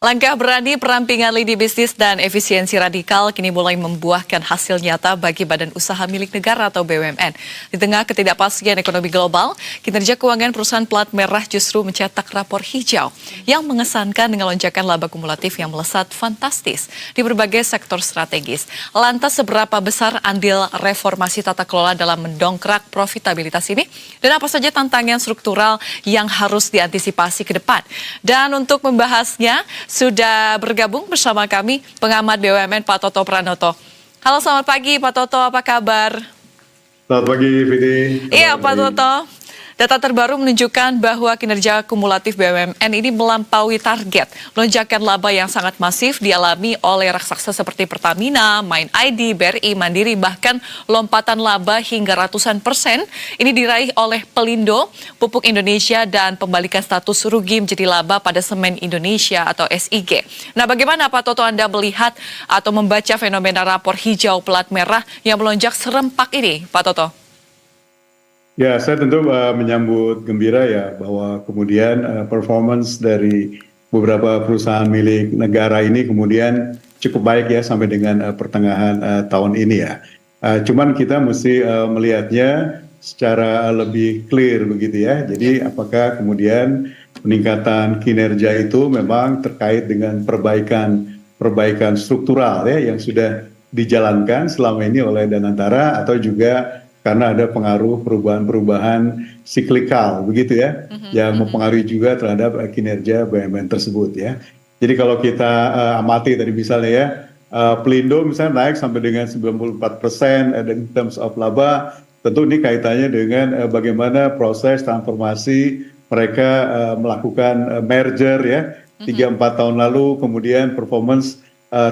Langkah berani perampingan lini bisnis dan efisiensi radikal kini mulai membuahkan hasil nyata bagi badan usaha milik negara atau BUMN. Di tengah ketidakpastian ekonomi global, kinerja keuangan perusahaan plat merah justru mencetak rapor hijau yang mengesankan dengan lonjakan laba kumulatif yang melesat fantastis di berbagai sektor strategis. Lantas seberapa besar andil reformasi tata kelola dalam mendongkrak profitabilitas ini? Dan apa saja tantangan struktural yang harus diantisipasi ke depan? Dan untuk membahasnya, sudah bergabung bersama kami pengamat BUMN Pak Toto Pranoto. Halo, selamat pagi Pak Toto, apa kabar? Selamat pagi, Vidi. Iya Pak Toto. Data terbaru menunjukkan bahwa kinerja kumulatif BUMN ini melampaui target. Lonjakan laba yang sangat masif dialami oleh raksasa seperti Pertamina, Main ID, BRI, Mandiri, bahkan lompatan laba hingga ratusan persen. Ini diraih oleh Pelindo, Pupuk Indonesia, dan pembalikan status rugi menjadi laba pada Semen Indonesia atau SIG. Nah, bagaimana Pak Toto Anda melihat atau membaca fenomena rapor hijau plat merah yang melonjak serempak ini, Pak Toto? Ya, saya tentu menyambut gembira ya bahwa kemudian performance dari beberapa perusahaan milik negara ini kemudian cukup baik ya sampai dengan pertengahan tahun ini ya. Cuman kita mesti melihatnya secara lebih clear begitu ya. Jadi apakah kemudian peningkatan kinerja itu memang terkait dengan perbaikan struktural ya yang sudah dijalankan selama ini oleh Danantara atau juga karena ada pengaruh perubahan-perubahan siklikal begitu ya, yang mempengaruhi juga terhadap kinerja BUMN tersebut ya. Jadi kalau kita amati tadi misalnya ya, Pelindo misalnya naik sampai dengan 94% in terms of laba, tentu ini kaitannya dengan bagaimana proses transformasi mereka melakukan merger ya, 3-4 tahun lalu, kemudian performance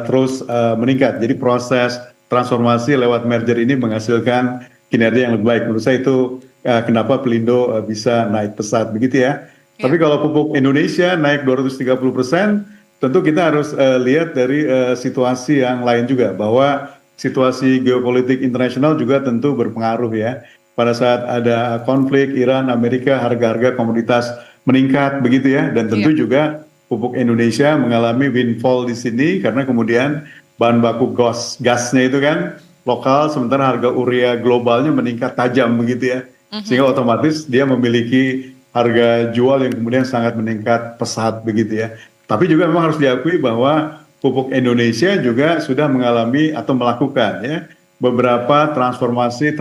terus meningkat. Jadi proses transformasi lewat merger ini menghasilkan kinerja yang lebih baik. Menurut saya itu kenapa Pelindo bisa naik pesat begitu ya. Tapi kalau Pupuk Indonesia naik 230%, tentu kita harus lihat dari situasi yang lain juga, bahwa situasi geopolitik internasional juga tentu berpengaruh ya. Pada saat ada konflik Iran, Amerika, harga-harga komoditas meningkat begitu ya, dan tentu juga Pupuk Indonesia mengalami windfall di sini karena kemudian bahan baku gasnya itu kan lokal, sementara harga urea globalnya meningkat tajam begitu ya, sehingga otomatis dia memiliki harga jual yang kemudian sangat meningkat pesat begitu ya. Tapi juga memang harus diakui bahwa Pupuk Indonesia juga sudah mengalami atau melakukan ya beberapa transformasi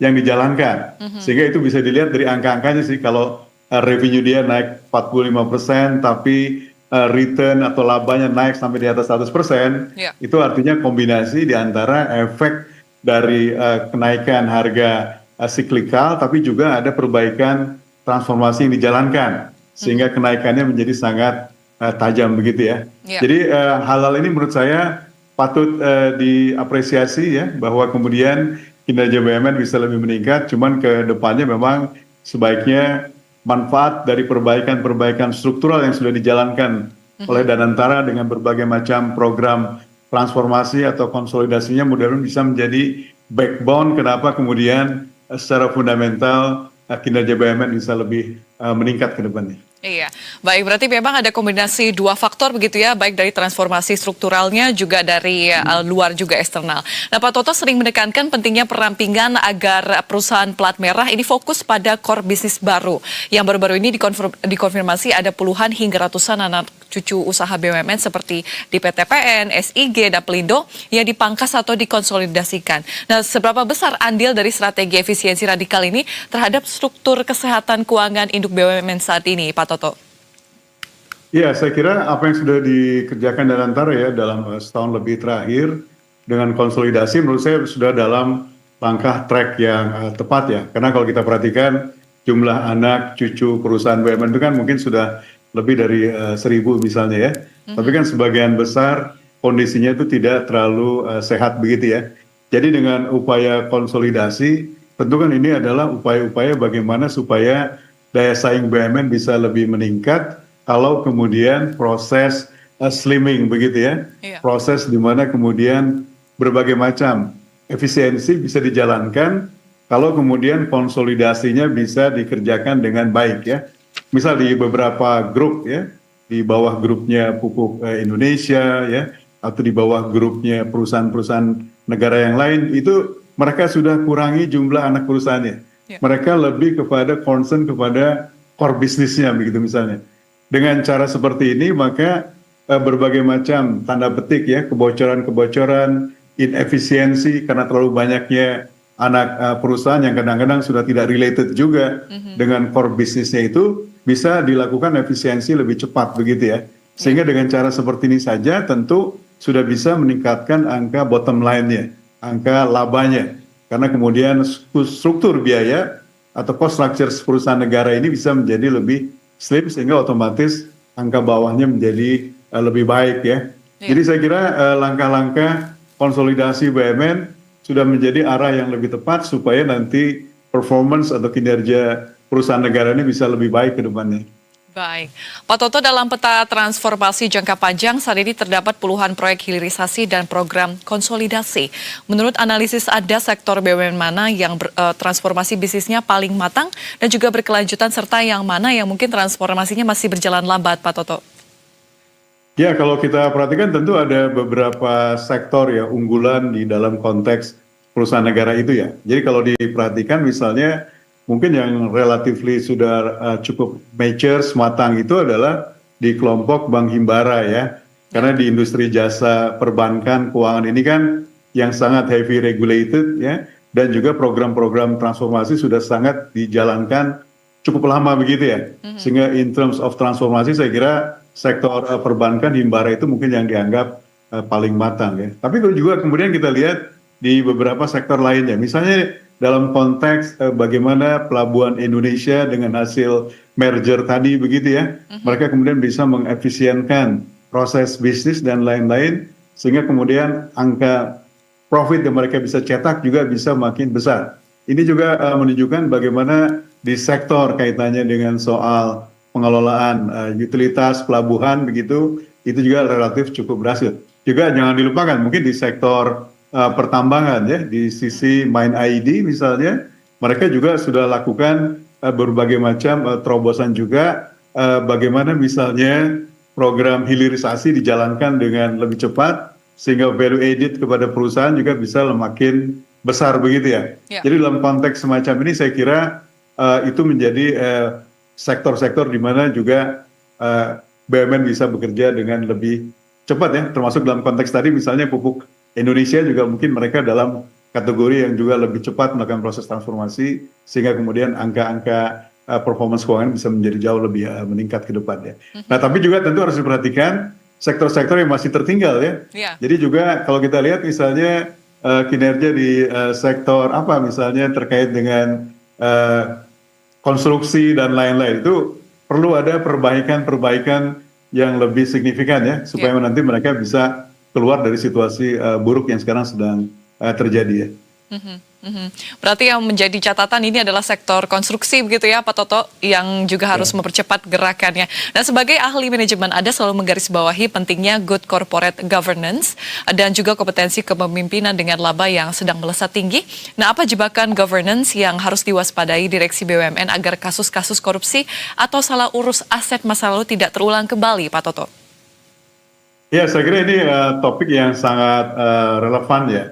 yang dijalankan, sehingga itu bisa dilihat dari angka-angkanya sih. Kalau revenue dia naik 45%, tapi return atau labanya naik sampai di atas 100%, itu artinya kombinasi di antara efek dari kenaikan harga siklikal, tapi juga ada perbaikan transformasi yang dijalankan, sehingga kenaikannya menjadi sangat tajam begitu ya. Jadi hal-hal ini menurut saya patut diapresiasi ya, bahwa kemudian kinerja BUMN bisa lebih meningkat, cuman ke depannya memang sebaiknya manfaat dari perbaikan struktural yang sudah dijalankan oleh Danantara dengan berbagai macam program transformasi atau konsolidasinya mudah-mudahan bisa menjadi backbone kenapa kemudian secara fundamental kinerja BUMN bisa lebih meningkat ke depannya. Iya, baik, berarti memang ada kombinasi dua faktor begitu ya, baik dari transformasi strukturalnya juga dari luar juga eksternal. Nah, Pak Toto sering menekankan pentingnya perampingan agar perusahaan plat merah ini fokus pada core bisnis baru. Yang baru-baru ini dikonfirmasi ada puluhan hingga ratusan anak cucu usaha BUMN seperti di PTPN, SIG, dan Pelindo yang dipangkas atau dikonsolidasikan. Nah, seberapa besar andil dari strategi efisiensi radikal ini terhadap struktur kesehatan keuangan induk BUMN saat ini, Pak Toto? Ya, saya kira apa yang sudah dikerjakan Danantara ya dalam setahun lebih terakhir dengan konsolidasi menurut saya sudah dalam langkah track yang tepat ya. Karena kalau kita perhatikan jumlah anak cucu perusahaan BUMN itu kan mungkin sudah lebih dari 1.000 misalnya ya. Tapi kan sebagian besar kondisinya itu tidak terlalu sehat begitu ya. Jadi dengan upaya konsolidasi, tentu kan ini adalah upaya-upaya bagaimana supaya daya saing BUMN bisa lebih meningkat kalau kemudian proses slimming begitu ya, proses di mana kemudian berbagai macam efisiensi bisa dijalankan kalau kemudian konsolidasinya bisa dikerjakan dengan baik ya. Misal di beberapa grup ya, di bawah grupnya Pupuk Indonesia ya, atau di bawah grupnya perusahaan-perusahaan negara yang lain, itu mereka sudah kurangi jumlah anak perusahaannya. Ya. Mereka lebih kepada concern kepada core bisnisnya begitu misalnya. Dengan cara seperti ini maka berbagai macam tanda petik ya, kebocoran-kebocoran, inefisiensi karena terlalu banyaknya anak perusahaan yang kadang-kadang sudah tidak related juga dengan core bisnisnya, itu bisa dilakukan efisiensi lebih cepat begitu ya. Sehingga dengan cara seperti ini saja tentu sudah bisa meningkatkan angka bottom line-nya, angka labanya. Karena kemudian struktur biaya atau cost structure perusahaan negara ini bisa menjadi lebih slim sehingga otomatis angka bawahnya menjadi lebih baik ya. Jadi saya kira langkah-langkah konsolidasi BUMN sudah menjadi arah yang lebih tepat supaya nanti performance atau kinerja perusahaan negara ini bisa lebih baik ke depannya. Baik, Pak Toto, dalam peta transformasi jangka panjang saat ini terdapat puluhan proyek hilirisasi dan program konsolidasi. Menurut analisis, ada sektor BUMN mana yang transformasi bisnisnya paling matang dan juga berkelanjutan, serta yang mana yang mungkin transformasinya masih berjalan lambat, Pak Toto? Ya, kalau kita perhatikan tentu ada beberapa sektor ya unggulan di dalam konteks perusahaan negara itu ya. Jadi kalau diperhatikan misalnya mungkin yang relatifly sudah cukup mature, matang itu adalah di kelompok Bank Himbara ya. Karena di industri jasa perbankan keuangan ini kan yang sangat heavy regulated ya, dan juga program-program transformasi sudah sangat dijalankan cukup lama begitu ya. Sehingga in terms of transformasi saya kira sektor perbankan Himbara itu mungkin yang dianggap paling matang ya. Tapi juga kemudian kita lihat di beberapa sektor lainnya, misalnya dalam konteks bagaimana pelabuhan Indonesia dengan hasil merger tadi begitu ya, mereka kemudian bisa mengefisienkan proses bisnis dan lain-lain sehingga kemudian angka profit yang mereka bisa cetak juga bisa makin besar. Ini juga menunjukkan bagaimana di sektor kaitannya dengan soal pengelolaan utilitas pelabuhan begitu, itu juga relatif cukup berhasil. Juga jangan dilupakan mungkin di sektor pertambangan ya, di sisi Mine ID misalnya, mereka juga sudah lakukan berbagai macam terobosan juga, bagaimana misalnya program hilirisasi dijalankan dengan lebih cepat sehingga value added kepada perusahaan juga bisa makin besar begitu ya. Jadi dalam konteks semacam ini saya kira itu menjadi sektor-sektor di mana juga BUMN bisa bekerja dengan lebih cepat ya, termasuk dalam konteks tadi misalnya Pupuk Indonesia juga mungkin mereka dalam kategori yang juga lebih cepat melakukan proses transformasi sehingga kemudian angka-angka performance keuangan bisa menjadi jauh lebih meningkat ke depannya. Nah tapi juga tentu harus diperhatikan sektor-sektor yang masih tertinggal ya. Jadi juga kalau kita lihat misalnya kinerja di sektor apa misalnya terkait dengan konstruksi dan lain-lain, itu perlu ada perbaikan-perbaikan yang lebih signifikan ya supaya nanti mereka bisa keluar dari situasi buruk yang sekarang sedang terjadi ya. Berarti yang menjadi catatan ini adalah sektor konstruksi begitu ya Pak Toto, yang juga harus mempercepat gerakannya. Nah sebagai ahli manajemen, Anda selalu menggarisbawahi pentingnya good corporate governance dan juga kompetensi kepemimpinan dengan laba yang sedang melesat tinggi. Nah apa jebakan governance yang harus diwaspadai direksi BUMN agar kasus-kasus korupsi atau salah urus aset masa lalu tidak terulang kembali, Pak Toto? Ya, saya kira ini topik yang sangat relevan ya.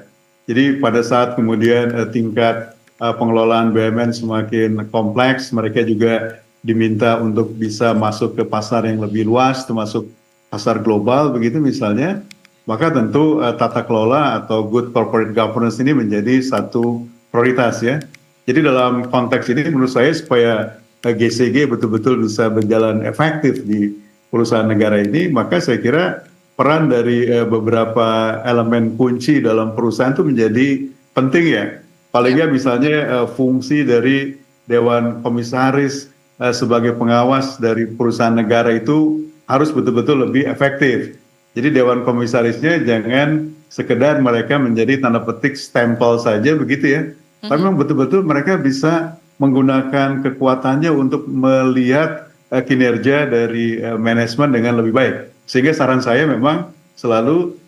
Jadi pada saat kemudian tingkat pengelolaan BUMN semakin kompleks, mereka juga diminta untuk bisa masuk ke pasar yang lebih luas, termasuk pasar global begitu misalnya, maka tentu tata kelola atau good corporate governance ini menjadi satu prioritas ya. Jadi dalam konteks ini menurut saya supaya GCG betul-betul bisa berjalan efektif di perusahaan negara ini, maka saya kira peran dari beberapa elemen kunci dalam perusahaan itu menjadi penting ya. Paling nggak misalnya fungsi dari Dewan Komisaris sebagai pengawas dari perusahaan negara itu harus betul-betul lebih efektif. Jadi Dewan Komisarisnya jangan sekedar mereka menjadi tanda petik stempel saja begitu ya. Tapi memang betul-betul mereka bisa menggunakan kekuatannya untuk melihat kinerja dari manajemen dengan lebih baik. Sehingga saran saya memang selalu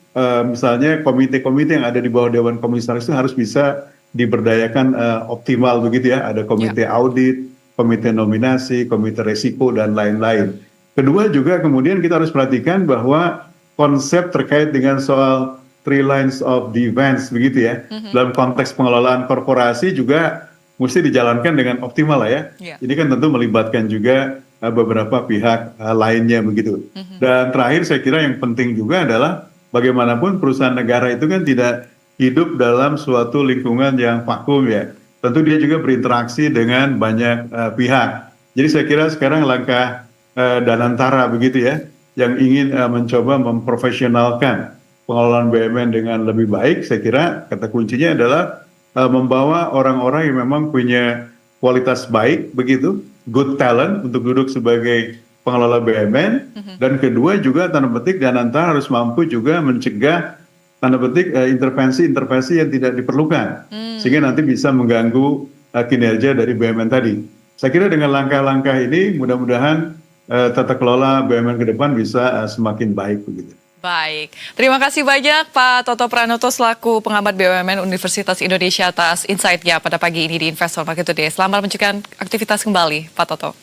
misalnya komite-komite yang ada di bawah Dewan Komisaris itu harus bisa diberdayakan optimal begitu ya. Ada komite audit, komite nominasi, komite resiko dan lain-lain. Kedua juga kemudian kita harus perhatikan bahwa konsep terkait dengan soal three lines of defense begitu ya, dalam konteks pengelolaan korporasi juga mesti dijalankan dengan optimal lah ya. Ya. Ini kan tentu melibatkan juga beberapa pihak lainnya begitu. Dan terakhir saya kira yang penting juga adalah bagaimanapun perusahaan negara itu kan tidak hidup dalam suatu lingkungan yang vakum ya. Tentu dia juga berinteraksi dengan banyak pihak. Jadi saya kira sekarang langkah Danantara begitu ya, yang ingin mencoba memprofesionalkan pengelolaan BUMN dengan lebih baik, saya kira kata kuncinya adalah membawa orang-orang yang memang punya kualitas baik begitu, good talent untuk duduk sebagai pengelola BUMN, dan kedua juga tanda petik Danantara harus mampu juga mencegah tanda petik intervensi-intervensi yang tidak diperlukan, sehingga nanti bisa mengganggu kinerja dari BUMN tadi. Saya kira dengan langkah-langkah ini mudah-mudahan tata kelola BUMN ke depan bisa semakin baik begitu. Baik, terima kasih banyak Pak Toto Pranoto selaku pengamat BUMN Universitas Indonesia atas insight-nya pada pagi ini di Investor Market Today. Selamat melanjutkan aktivitas kembali, Pak Toto.